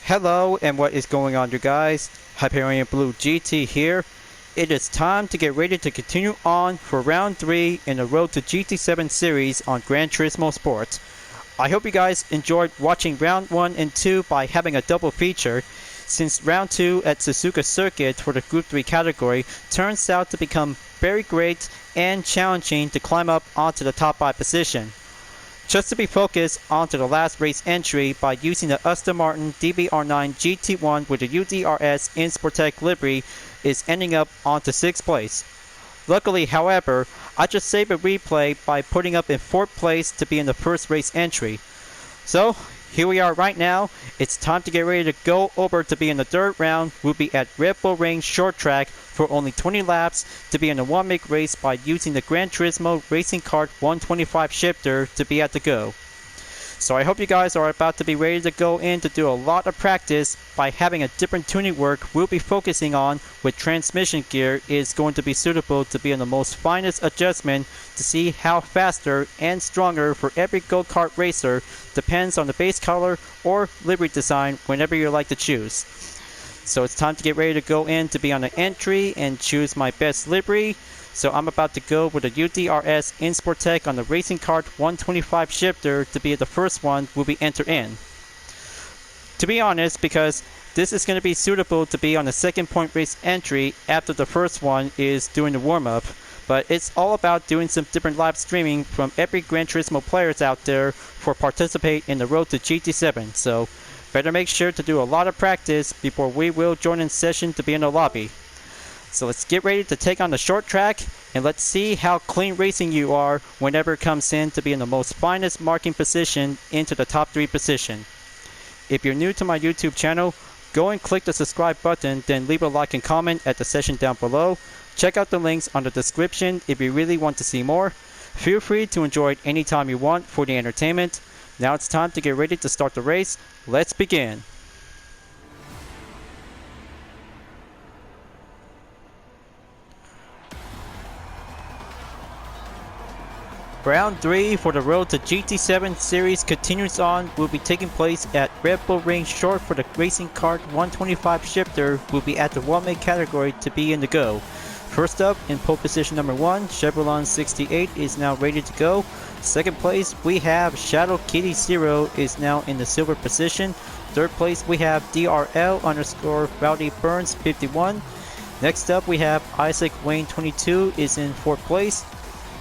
Hello, and what is going on, you guys? Hyperion-Blue-GT here. It is time to get ready to continue on for round 3 in the Road to GT7 series on Gran Turismo Sports. I hope you guys enjoyed watching round 1 and 2 by having a double feature, since round 2 at Suzuka Circuit for the Group 3 category turns out to become very great and challenging to climb up onto the top 5 position. Just to be focused onto the last race entry by using the Aston Martin DBR9 GT1 with the UDRS in Sportec livery is ending up onto 6th place. Luckily, however, I just saved a replay by putting up in 4th place to be in the first race entry. So, here we are right now. It's time to get ready to go over to be in the 3rd round. We'll be at Red Bull Ring Short Track for only 20 laps to be in a 1-make race by using the Gran Turismo Racing Kart 125 shifter to be at the go. So I hope you guys are about to be ready to go in to do a lot of practice by having a different tuning work we'll be focusing on with transmission gear is going to be suitable to be in the most finest adjustment to see how faster and stronger for every go-kart racer depends on the base color or livery design whenever you like to choose. So it's time to get ready to go in to be on the entry and choose my best livery. So I'm about to go with the UDRS in Sportec on the Racing Kart 125 shifter to be the first one will be entered in. To be honest, because this is going to be suitable to be on the 2nd point race entry after the first one is doing the warm-up. But it's all about doing some different live streaming from every Gran Turismo players out there for participate in the Road to GT7. So better make sure to do a lot of practice before we will join in session to be in the lobby. So let's get ready to take on the short track and let's see how clean racing you are whenever it comes in to be in the most finest marking position into the top 3 position. If you're new to my YouTube channel, go and click the subscribe button, then leave a like and comment at the session down below. Check out the links on the description if you really want to see more. Feel free to enjoy it anytime you want for the entertainment. Now it's time to get ready to start the race. Let's begin. Round 3 for the Road to GT7 series continues on, will be taking place at Red Bull Ring Short for the Racing Kart 125 shifter will be at the 1-make category to be in the go. First up, in pole position number 1, Chevrolet 68 is now ready to go. 2nd place, we have Shadow Kitty 0 is now in the silver position. 3rd place, we have DRL_Rowdy Burns 51. Next up, we have Isaac Wayne 22 is in 4th place.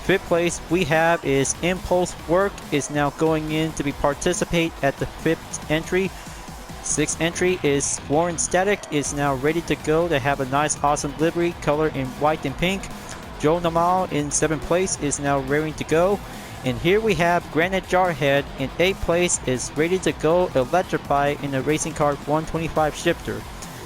5th place we have is Impulse Work is now going in to be participate at the 5th entry. 6th entry is Warren Static is now ready to go to have a nice awesome livery color in white and pink. Joe Namal in 7th place is now ready to go. And here we have Granite Jarhead in 8th place is ready to go electrify in the Racing Kart 125 shifter.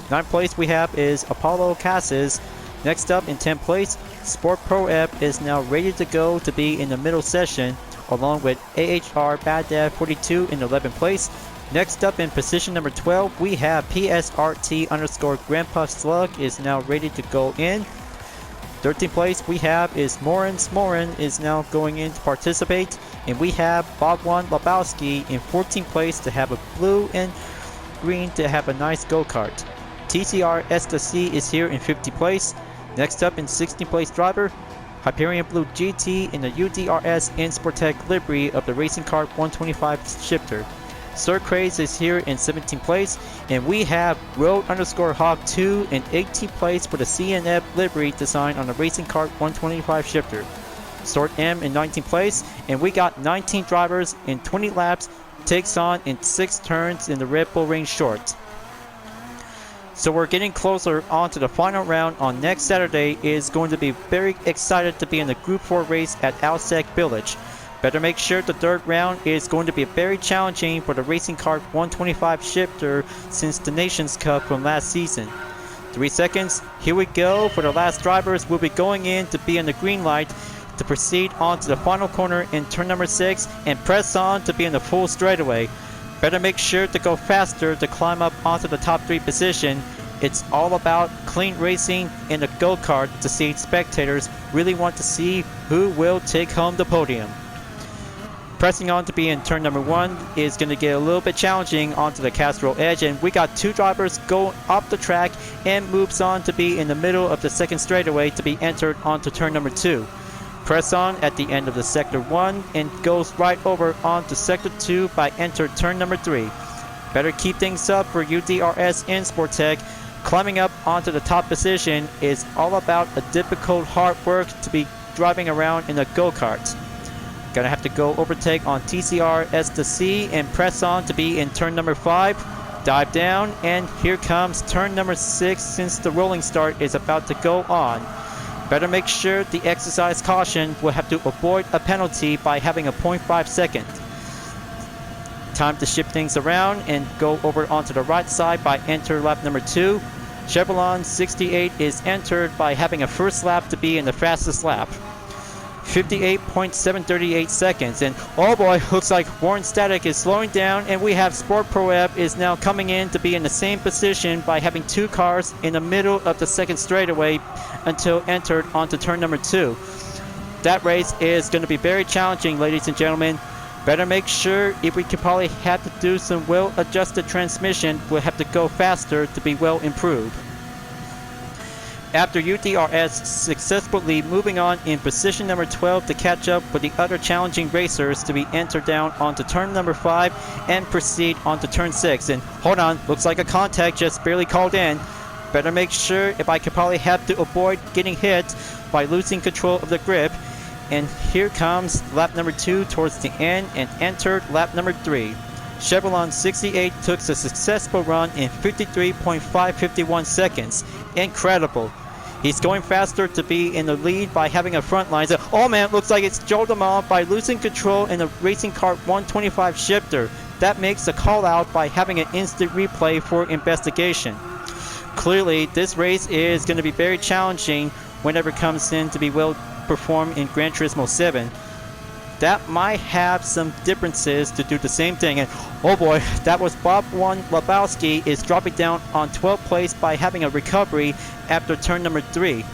9th place we have is Apollo Cassis. Next up in 10th place, Sport Pro F is now ready to go to be in the middle session, along with AHR Bad Dad 42 in 11th place. Next up in position number 12, we have PSRT_Grandpa Slug is now ready to go in. 13th place we have is Morin is now going in to participate. And we have Bogwan Lebowski in 14th place to have a blue and green to have a nice go-kart. TCR SC is here in 50th place. Next up in 16th place driver, Hyperion-Blue-GT in the UDRS in Sportec livery of the Racing Kart 125 shifter. Sir Craze is here in 17th place, and we have Road_Hawk 2 in 18th place for the CNF livery design on the Racing Kart 125 shifter. Sort M in 19th place, and we got 19 drivers in 20 laps, takes on in 6 turns in the Red Bull Ring Short. So we're getting closer on to the final round on next Saturday. Is going to be very excited to be in the Group 4 race at Alsec Village. Better make sure the 3rd round is going to be very challenging for the Racing Kart 125 shifter since the Nations Cup from last season. 3 seconds, here we go for the last drivers. Will be going in to be in the green light to proceed on to the final corner in turn number 6 and press on to be in the full straightaway. Better make sure to go faster to climb up onto the top 3 position. It's all about clean racing in the go-kart to see spectators really want to see who will take home the podium. Pressing on to be in turn number 1 is going to get a little bit challenging onto the Castro edge, and we got 2 drivers go up the track and moves on to be in the middle of the second straightaway to be entered onto turn number 2. Press on at the end of the sector 1 and goes right over onto sector 2 by enter turn number 3. Better keep things up for UDRS in Sportec. Climbing up onto the top position is all about a difficult hard work to be driving around in a go-kart. Gonna have to go overtake on TCR S to C and press on to be in turn number 5. Dive down, and here comes turn number 6 since the rolling start is about to go on. Better make sure the exercise caution will have to avoid a penalty by having a 0.5 second. Time to shift things around and go over onto the right side by enter lap number 2. Chevrolet 68 is entered by having a first lap to be in the fastest lap. 58.738 seconds, and oh boy, looks like Warren Static is slowing down, and we have Sport Pro Web is now coming in to be in the same position by having 2 cars in the middle of the second straightaway until entered onto turn number 2. That race is going to be very challenging, ladies and gentlemen. Better make sure, if we could probably have to do some well-adjusted transmission, we'll have to go faster to be well improved. After UDRS successfully moving on in position number 12 to catch up with the other challenging racers to be entered down onto turn number 5 and proceed onto turn 6. And hold on, looks like a contact just barely called in. Better make sure, if I could probably have to avoid getting hit by losing control of the grip. And here comes lap number 2 towards the end and entered lap number 3. Chevrolet 68 took a successful run in 53.551 seconds. Incredible. He's going faster to be in the lead by having a front line. So, oh man, looks like it's jolted him off by losing control in the Racing Kart 125 shifter. That makes a call out by having an instant replay for investigation. Clearly, this race is going to be very challenging whenever it comes in to be well performed in Gran Turismo 7. That might have some differences to do the same thing. And oh boy, that was Bob One Lebowski is dropping down on 12th place by having a recovery after turn number 3.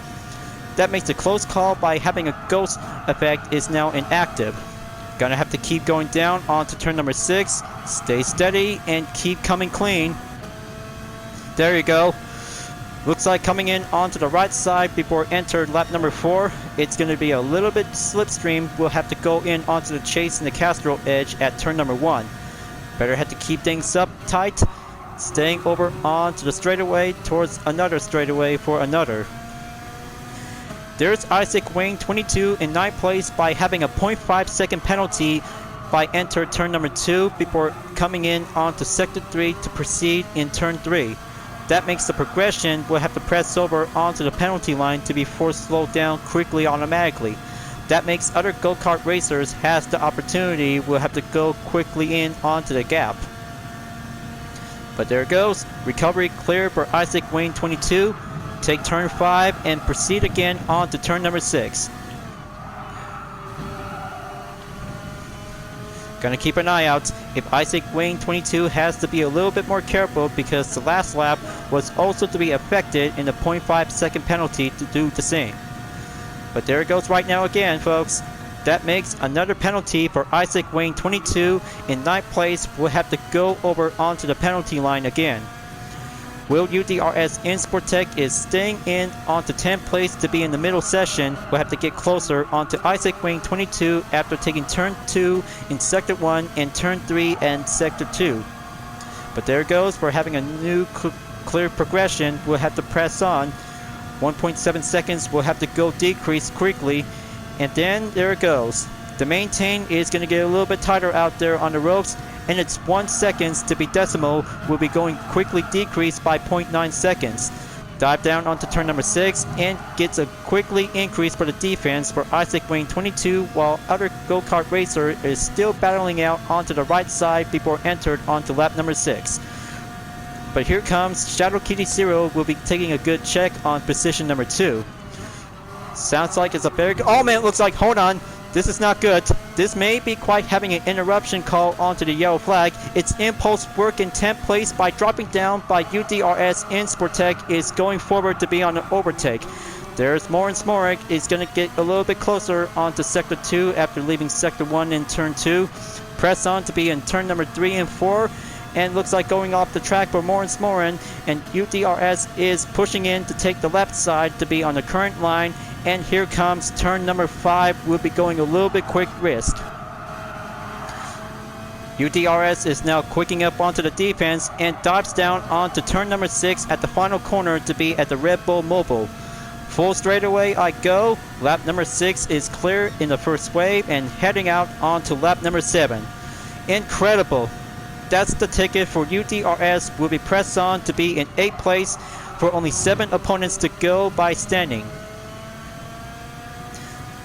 That makes a close call by having a ghost effect is now inactive. Gonna have to keep going down onto turn number 6. Stay steady and keep coming clean. There you go. Looks like coming in onto the right side before entered lap number 4. It's going to be a little bit slipstream. We'll have to go in onto the chase in the Castro edge at turn number 1. Better have to keep things up tight. Staying over onto the straightaway towards another straightaway for another. There's Isaac Wayne 22 in 9th place by having a 0.5 second penalty by enter turn number 2 before coming in onto sector 3 to proceed in turn 3. That makes the progression will have to press over onto the penalty line to be forced slowed down quickly automatically. That makes other go-kart racers has the opportunity will have to go quickly in onto the gap. But there it goes. Recovery clear for Isaac Wayne 22. Take turn 5 and proceed again on to turn number 6. Gonna keep an eye out if Isaac Wayne 22 has to be a little bit more careful because the last lap was also to be affected in the 0.5 second penalty to do the same. But there it goes right now again, folks. That makes another penalty for Isaac Wayne 22 in 9th place. Will have to go over onto the penalty line again. Will UDRS in Sportec is staying in onto 10th place to be in the middle session. We'll have to get closer onto Isaac Wayne 22 after taking turn 2 in sector 1 and turn 3 and sector 2. But there it goes. We're having a new clear progression. We'll have to press on. 1.7 seconds will have to go decrease quickly. And then there it goes. The maintain is going to get a little bit tighter out there on the ropes. And it's 1 seconds to be decimal will be going quickly decreased by 0.9 seconds. Dive down onto turn number 6 and gets a quickly increase for the defense for Isaac Wayne 22 while other go-kart racer is still battling out onto the right side before entered onto lap number 6. But here comes Shadow Kitty Zero will be taking a good check on position number 2. Sounds like it's a very good, oh man, it looks like, hold on. This is not good. This may be quite having an interruption call onto the yellow flag. Its impulse work in 10th place by dropping down by UDRS in Sportec is going forward to be on an overtake. There's Morin Smorik is going to get a little bit closer onto Sector 2 after leaving Sector 1 in Turn 2. Press on to be in Turn number 3 and 4. And looks like going off the track for Morin Smorin. And UDRS is pushing in to take the left side to be on the current line. And here comes Turn number 5. We'll be going a little bit quick wrist. UDRS is now quicking up onto the defense and dives down onto Turn number 6 at the final corner to be at the Red Bull Mobile. Full straightaway I go. Lap number 6 is clear in the first wave and heading out onto lap number 7. Incredible. That's the ticket for UDRS. Will be pressed on to be in 8th place for only 7 opponents to go by standing.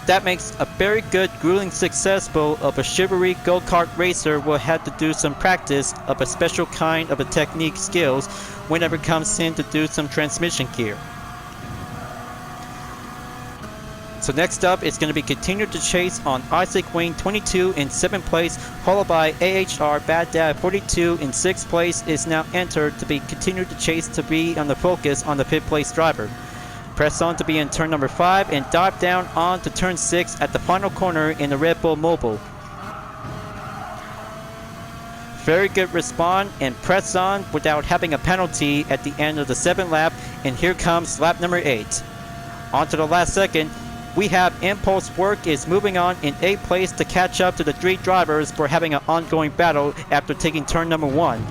That makes a very good grueling successful of a chivalry go-kart racer will have to do some practice of a special kind of a technique skills whenever it comes in to do some transmission gear. So next up it's going to be continued to chase on Isaac Wayne 22 in 7th place, followed by AHR Bad Dad 42 in 6th place is now entered to be continued to chase to be on the focus on the 5th place driver. Press on to be in Turn number 5 and dive down on to Turn 6 at the final corner in the Red Bull Mobile. Very good respawn and press on without having a penalty at the end of the 7th lap, and here comes lap number 8. On to the last second, we have Impulse Work is moving on in 8th place to catch up to the 3 drivers for having an ongoing battle after taking turn number 1.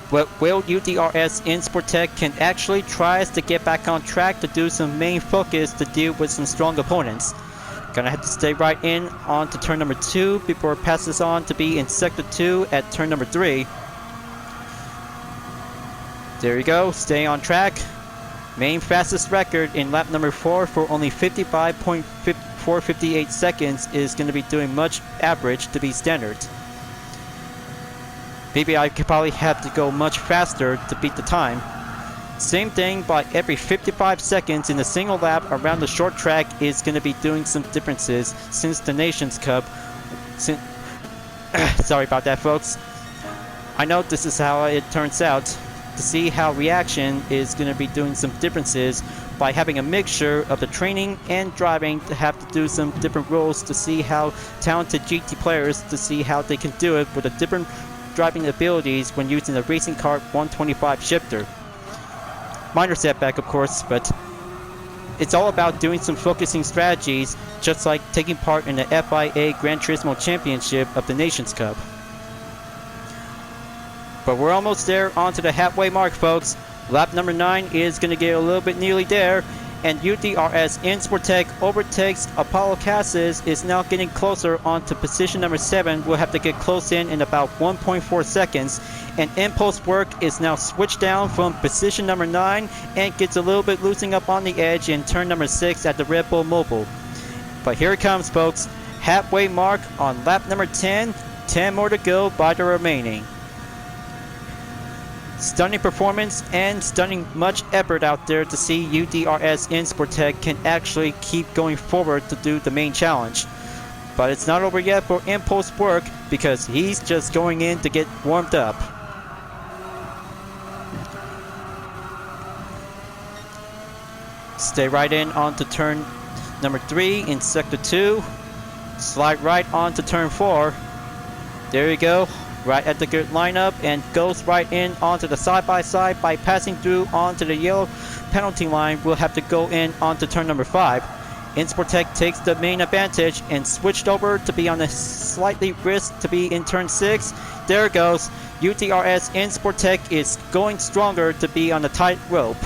But will UDRS in Sportec can actually tries to get back on track to do some main focus to deal with some strong opponents. Gonna have to stay right in on to turn number 2 before it passes on to be in sector 2 at turn number 3. There you go, stay on track. Main fastest record in lap number 4 for only 55.458 seconds is going to be doing much average to be standard. Maybe I could probably have to go much faster to beat the time. Same thing, by every 55 seconds in a single lap around the short track is going to be doing some differences since the Nations Cup. Sorry about that, folks. I know this is how it turns out. To see how reaction is going to be doing some differences by having a mixture of the training and driving to have to do some different rules to see how talented GT players to see how they can do it with the different driving abilities when using the Racing Kart 125 shifter. Minor setback, of course, but it's all about doing some focusing strategies, just like taking part in the FIA Gran Turismo Championship of the Nations Cup. But we're almost there, onto the halfway mark, folks. Lap number 9 is going to get a little bit nearly there, and UDRS in Sportec overtakes Apollo Cassis, is now getting closer onto position number 7. We'll have to get close in about 1.4 seconds, and Impulse Work is now switched down from position number 9 and gets a little bit losing up on the edge in turn number 6 at the Red Bull Mobile. But here it comes, folks. Halfway mark on lap number 10. 10 more to go by the remaining. Stunning performance and stunning much effort out there to see UDRS in Sportec can actually keep going forward to do the main challenge. But it's not over yet for Impulse Work because he's just going in to get warmed up. Stay right in onto turn number 3 in sector 2. Slide right onto turn 4. There you go. Right at the good lineup and goes right in onto the side-by-side by passing through onto the yellow penalty line. We'll have to go in onto turn number 5. Insportec takes the main advantage and switched over to be on a slightly risk to be in turn 6. There it goes. UDRS Insportec is going stronger to be on the tight rope.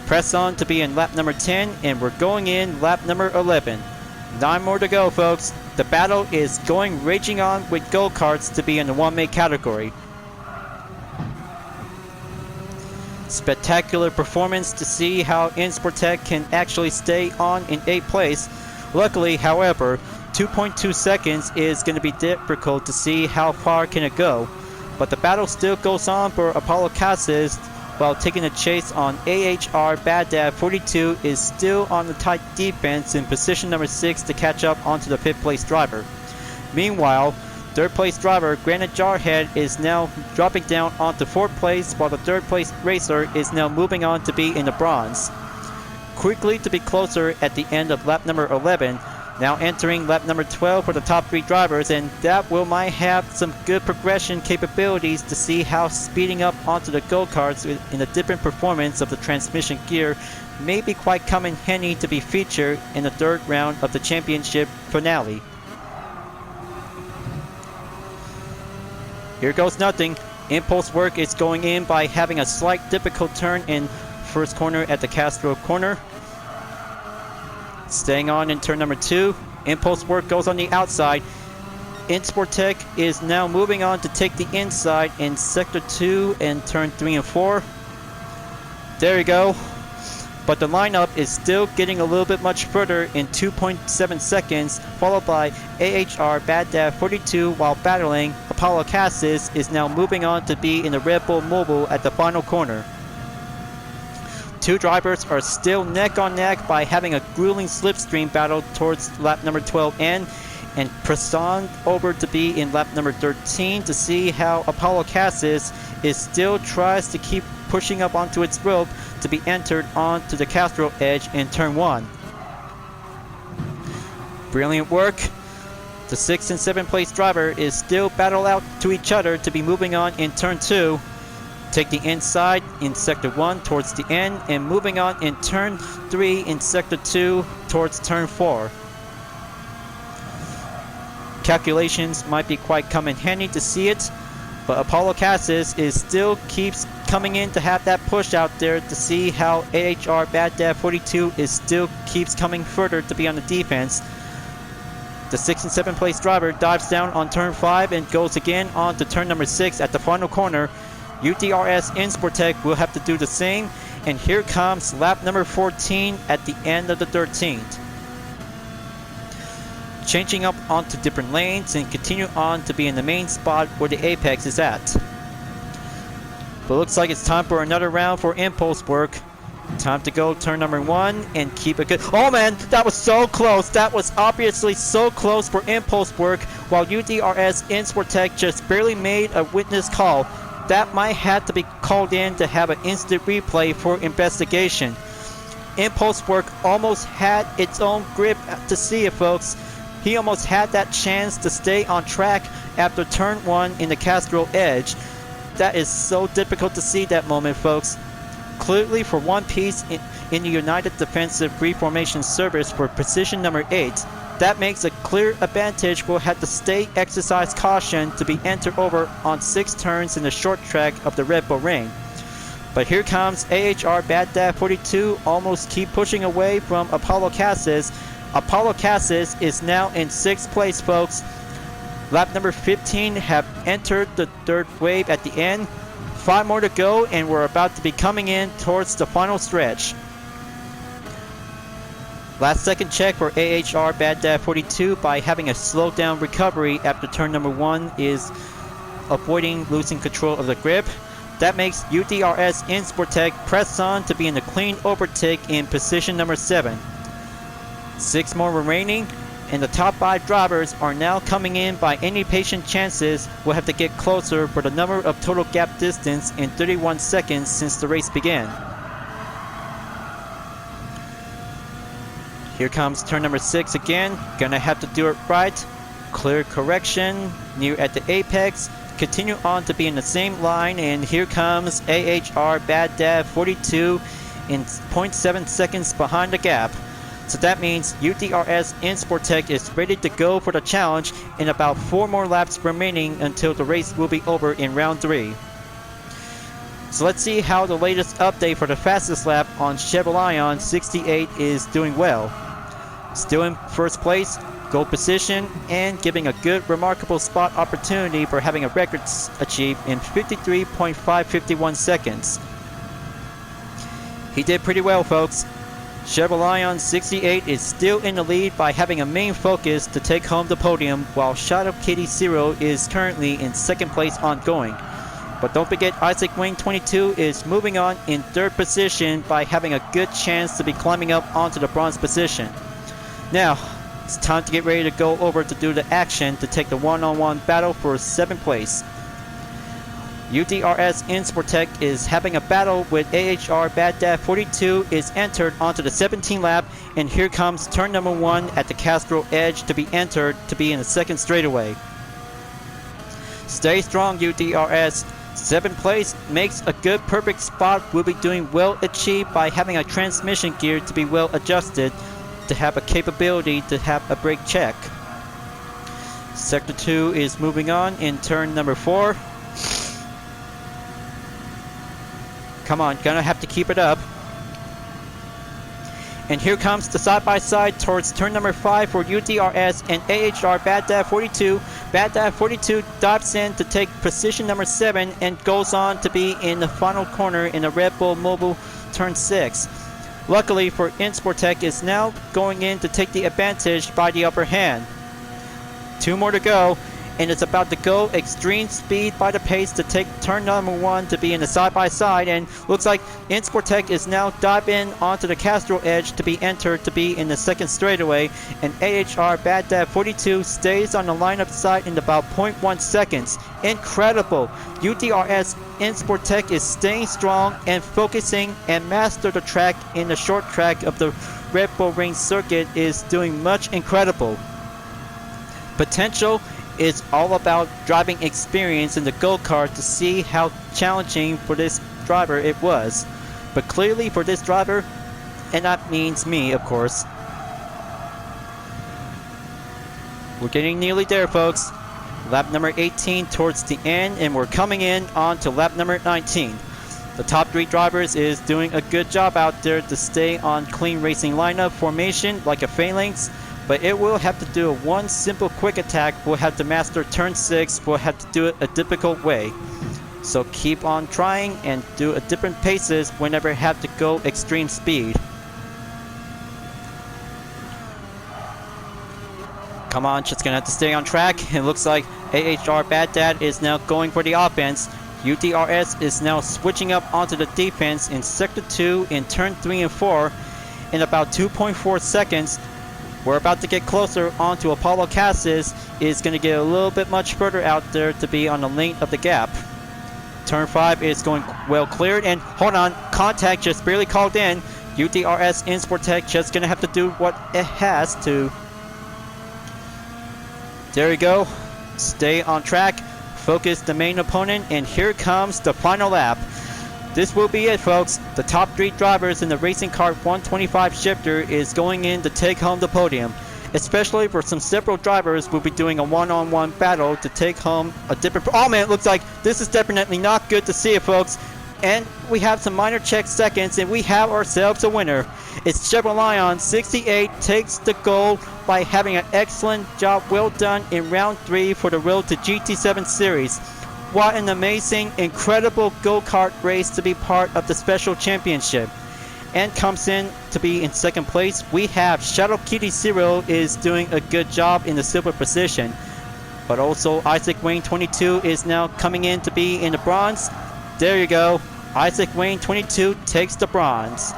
Press on to be in lap number 10 and we're going in lap number 11. 9 more to go, folks. The battle is raging on with go-karts to be in the one-make category. Spectacular performance to see how Insportec can actually stay on in 8th place. Luckily, however, 2.2 seconds is going to be difficult to see how far can it go. But the battle still goes on for Apollo Cassis, while taking a chase on AHR Bad Dad 42 is still on the tight defense in position number 6 to catch up onto the 5th place driver. Meanwhile, 3rd place driver Granite Jarhead is now dropping down onto 4th place, while the 3rd place racer is now moving on to be in the bronze. quickly to be closer at the end of lap number 11. Now entering lap number 12 for the top 3 drivers, and that might have some good progression capabilities to see how speeding up onto the go-karts in a different performance of the transmission gear may be quite come in handy to be featured in the 3rd round of the championship finale. Here goes nothing. Impulse work is going in by having a slight difficult turn in first corner at the Castro corner. Staying on in turn number 2. Impulse work goes on the outside. Insportec is now moving on to take the inside in sector 2 and turn 3 and 4. There you go. But the lineup is still getting a little bit much further in 2.7 seconds, followed by AHR Bad Dad 42 while battling. Apollo Cassis is now moving on to be in the Red Bull Mobile at the final corner. 2 drivers are still neck on neck by having a grueling slipstream battle towards lap number 12 end, and press on over to be in lap number 13 to see how Apollo Cassis is still tries to keep pushing up onto its rope to be entered onto the Castro edge in turn 1. Brilliant work. The 6th and 7th place driver is still battle out to each other to be moving on in turn 2. Take the inside in sector 1 towards the end, and moving on in turn 3 in sector 2 towards turn 4. Calculations might be quite come in handy to see it, but Apollo Cassis is still keeps coming in to have that push out there to see how AHR Bad Dad 42 is still keeps coming further to be on the defense. The 6th and 7th place driver dives down on turn 5 and goes again on to turn number 6 at the final corner. UDRS Insportec will have to do the same, and here comes lap number 14 at the end of the 13th. Changing up onto different lanes and continue on to be in the main spot where the apex is at. But looks like it's time for another round for impulse work. Time to go turn number 1 and keep it good. Oh man, that was so close. That was obviously so close for impulse work, while UDRS Insportec just barely made a witness call. That might have to be called in to have an instant replay for investigation. Impulse work almost had its own grip to see it, folks. He almost had that chance to stay on track after turn 1 in the Castro edge. That is so difficult to see that moment, folks. Clearly for one piece in the United Defensive Reformation Service for position number 8, that makes a clear advantage. We'll have to stay exercise caution to be entered over on 6 turns in the short track of the Red Bull Ring. But here comes AHR Bad Dad 42, almost keep pushing away from Apollo Cassis. Apollo Cassis is now in 6th place, folks. Lap number 15 have entered the 3rd wave at the end. 5 more to go, and we're about to be coming in towards the final stretch. Last second check for AHR Bad Dad 42 by having a slowed down recovery after turn number 1 is avoiding losing control of the grip. That makes UDRS Insportec press on to be in a clean overtake in position number 7. 6 more remaining, and the top 5 drivers are now coming in by any patient chances. Will have to get closer for the number of total gap distance in 31 seconds since the race began. Here comes turn number 6 again. Gonna have to do it right. Clear correction near at the apex. Continue on to be in the same line, and here comes AHR Bad Dad 42 in 0.7 seconds behind the gap. So that means UDRS Insportec is ready to go for the challenge in about 4 more laps remaining until the race will be over in round 3. So let's see how the latest update for the fastest lap on Chevrolet 68 is doing well. Still in 1st place, goal position, and giving a good remarkable spot opportunity for having a record achieved in 53.551 seconds. He did pretty well, folks. Chevrolet 68 is still in the lead by having a main focus to take home the podium, while Shadow Kitty Zero is currently in 2nd place ongoing. But don't forget, Isaac Wayne 22 is moving on in 3rd position by having a good chance to be climbing up onto the bronze position. Now, it's time to get ready to go over to do the action to take the one-on-one battle for 7th place. UDRS Insportec is having a battle with AHR Bad Dad 42 is entered onto the 17th lap, and here comes turn number 1 at the Castro Edge to be entered to be in the second straightaway. Stay strong, UDRS. 7th place makes a good perfect spot. Will be doing well achieved by having a transmission gear to be well adjusted to have a capability to have a brake check. Sector 2 is moving on in turn number 4. Come on, gonna have to keep it up. And here comes the side-by-side towards turn number 5 for UDRS and AHR Bad Dad 42. Bad Dad 42 dives in to take position number 7 and goes on to be in the final corner in the Red Bull Mobile turn 6. Luckily for Insportec is now going in to take the advantage by the upper hand. 2 more to go, and it's about to go extreme speed by the pace to take turn number 1 to be in the side-by-side, and looks like Insportec is now diving onto the Castro Edge to be entered to be in the second straightaway, and AHR Bad Dad 42 stays on the lineup side in about 0.1 seconds. Incredible! UDRS Insportec is staying strong and focusing and master the track in the short track of the Red Bull Ring circuit is doing much incredible. Potential is all about driving experience in the go-kart to see how challenging for this driver it was. But clearly for this driver, and that means me of course, we're getting nearly there folks. Lap number 18 towards the end, and we're coming in on to lap number 19. The top 3 drivers is doing a good job out there to stay on clean racing lineup formation like a phalanx. But it will have to do one simple quick attack. We'll have to master turn 6. We'll have to do it a difficult way. So keep on trying and do a different paces whenever have to go extreme speed. Come on, just gonna have to stay on track. It looks like AHR Bad Dad is now going for the offense. UDRS is now switching up onto the defense in sector 2 in turn 3 and 4 in about 2.4 seconds. We're about to get closer onto Apollo Cassis. Is going to get a little bit much further out there to be on the length of the gap. Turn 5 is going well cleared, and hold on, contact just barely called in. UDRS Insportec just going to have to do what it has to. There you go. Stay on track, focus the main opponent, and here comes the final lap. This will be it folks. The top 3 drivers in the Racing Kart 125 shifter is going in to take home the podium. Especially for some several drivers will be doing a one-on-one battle to take home a different... Oh man, it looks like this is definitely not good to see it folks. And we have some minor check seconds and we have ourselves a winner. It's Chevrolet 68 takes the gold by having an excellent job well done in round 3 for the Road to GT7 series. What an amazing, incredible go-kart race to be part of the special championship. And comes in to be in second place. We have Shadow Kitty Zero is doing a good job in the silver position. But also Isaac Wayne 22 is now coming in to be in the bronze. There you go. Isaac Wayne 22 takes the bronze.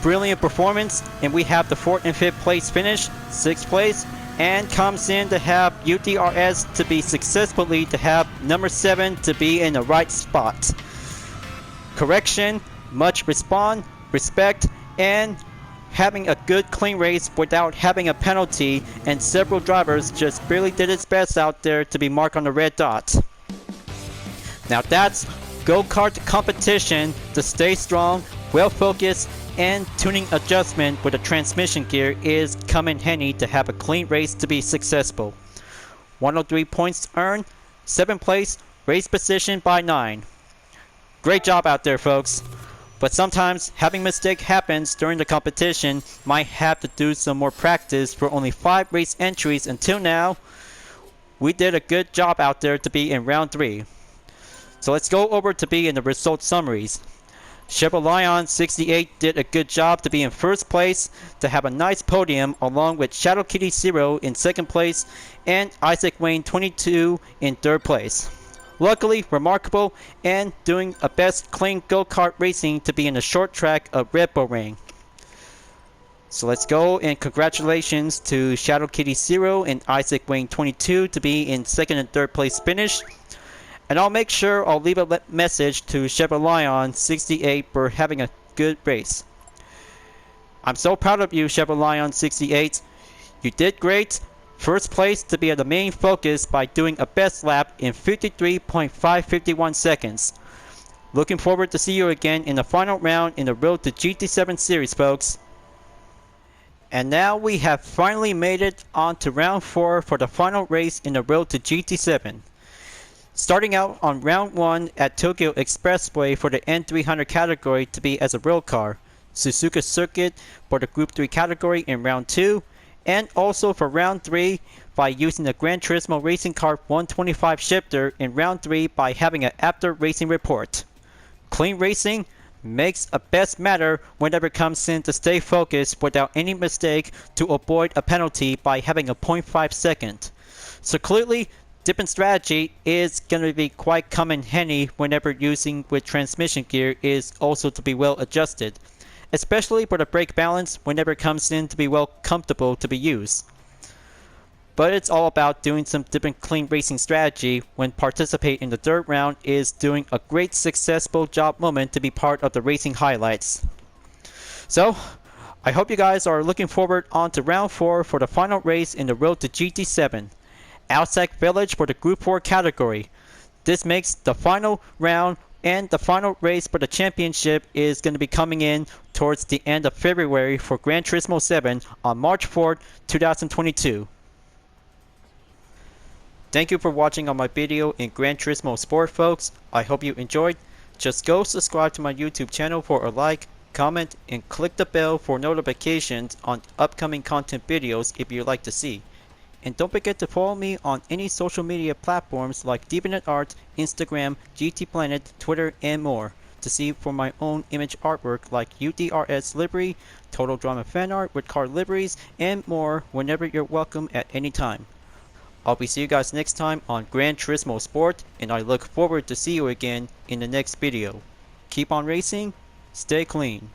Brilliant performance, and we have the 4th and 5th place finish, 6th place. And comes in to have UDRS to be successfully to have number 7 to be in the right spot. Correction, much respect, and having a good clean race without having a penalty, and several drivers just barely did its best out there to be marked on the red dot. Now that's go-kart competition to stay strong, well focused, and tuning adjustment with a transmission gear is come in handy to have a clean race to be successful. 103 points earned, 7th place, race position by 9. Great job out there folks. But sometimes having mistake happens during the competition. Might have to do some more practice for only 5 race entries until now. We did a good job out there to be in round 3. So let's go over to be in the result summaries. Chevrolet 68 did a good job to be in first place, to have a nice podium along with Shadow Kitty Zero in second place and Isaac Wayne 22 in third place. Luckily, remarkable, and doing a best clean go-kart racing to be in the short track of Red Bull Ring. So let's go, and congratulations to Shadow Kitty Zero and Isaac Wayne 22 to be in second and third place finish. And I'll make sure I'll leave a message to Chevrolet68 for having a good race. I'm so proud of you, Chevrolet68. You did great. First place to be the main focus by doing a best lap in 53.551 seconds. Looking forward to see you again in the final round in the Road to GT7 series, folks. And now we have finally made it on to round 4 for the final race in the Road to GT7. Starting out on round 1 at Tokyo Expressway for the N300 category to be as a road car, Suzuka Circuit for the Group 3 category in round 2, and also for round 3 by using the Gran Turismo Racing Kart 125 shifter in round 3 by having an after racing report. Clean racing makes a best matter whenever it comes in to stay focused without any mistake to avoid a penalty by having a 0.5 second. So clearly, different strategy is going to be quite come in handy whenever using with transmission gear is also to be well adjusted, especially for the brake balance whenever it comes in to be well comfortable to be used. But it's all about doing some different clean racing strategy when participating in the third round is doing a great successful job moment to be part of the racing highlights. So, I hope you guys are looking forward on to round 4 for the final race in the Road to GT7. Outside Village for the Group 4 category. This makes the final round and the final race for the championship is going to be coming in towards the end of February for Gran Turismo 7 on March 4th, 2022. Thank you for watching on my video in Gran Turismo Sport, folks. I hope you enjoyed. Just go subscribe to my YouTube channel for a like, comment, and click the bell for notifications on upcoming content videos if you'd like to see. And don't forget to follow me on any social media platforms like DeviantArt, Instagram, GT Planet, Twitter, and more to see for my own image artwork like UDRS livery, Total Drama fan art with car liveries, and more whenever you're welcome at any time. I'll be see you guys next time on Gran Turismo Sport, and I look forward to see you again in the next video. Keep on racing, stay clean.